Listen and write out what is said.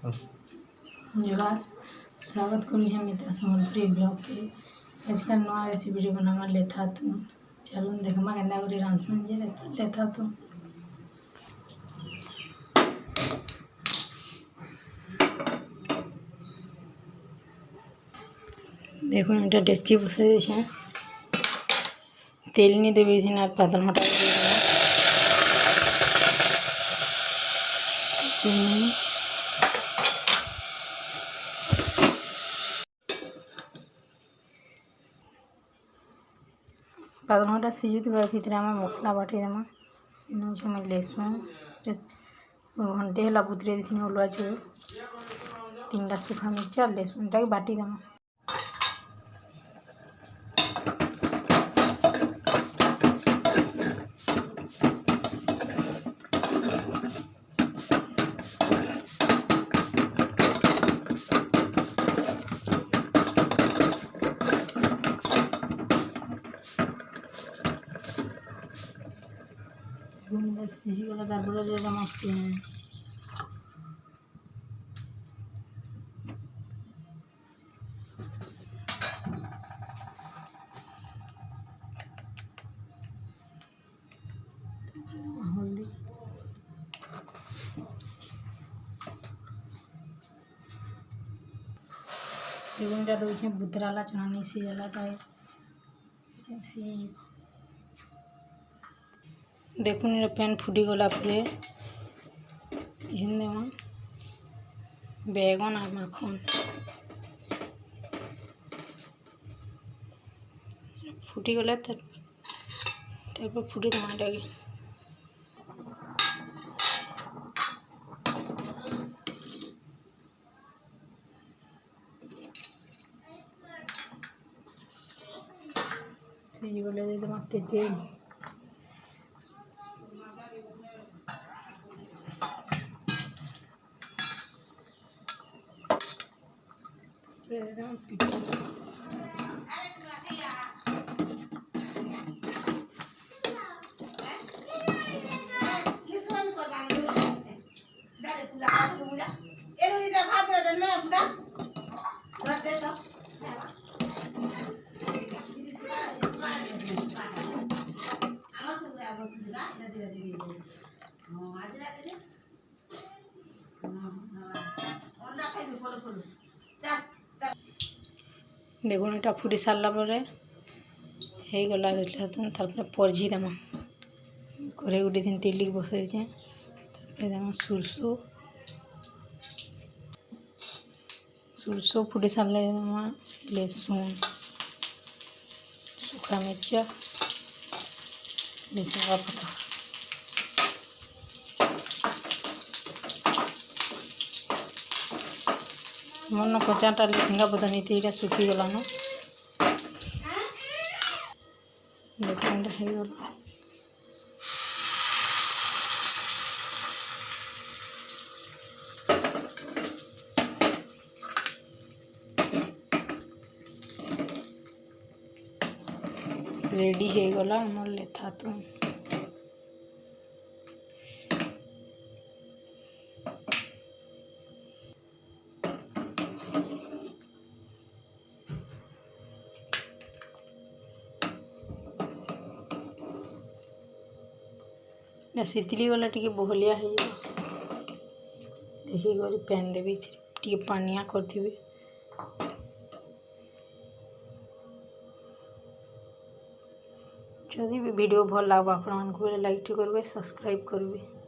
जोहार स्वागत करुचे मिता सम्बलपुरी ब्लॉग के आज का नया रेसिपी बनावा लेथा तुम चलो देखमा केंदा करी रांधसन जे लेथा तुम देखो এটা ডেকচি বসে দিয়েছে তেল নিয়ে দেবে এখানে আর পাতল মোটা দিয়ে দেবো पातल मोटा सिझुवा भितर आम मसला बाटी देमा इन लहसुन घंटे है बुतरे दी अलुआ चूर 3टा सुखा मिर्चा लहसुन टाक बाटी देमा সিজিগলা তারপরে দিয়ে দিলাম পেঁয়াজ হলদি বেগুনটা দৌছে বুতরালা চনা নেই সিজালা তাই সিজি देखुन पैन फुटी गला परे देमा बैगन और माखन फुटी गले फुटी देमा एटाके सिझी गले दे देमा तेल देखुन এটা ফুটি সারলা পরে হয়ে গলা তারপরে পরজি দেমা করে গুটি দিন তেল বসে দিয়েছে তারপরে দেমা সরষে ফুটি সারলে দেমা লহসুন শুকা মির্চা ভেসুঙ্গা পাতা मन कचाटा लहसुंगा पता नहीं ये सुखी गलान रेडी हो गला लेथा तुम सीतली गला टी बहलिया हो देखी कर पैन देवी टी पानिया करी जदि भी वीडियो भल लगे आप लाइक करेंगे सब्सक्राइब करेंगे।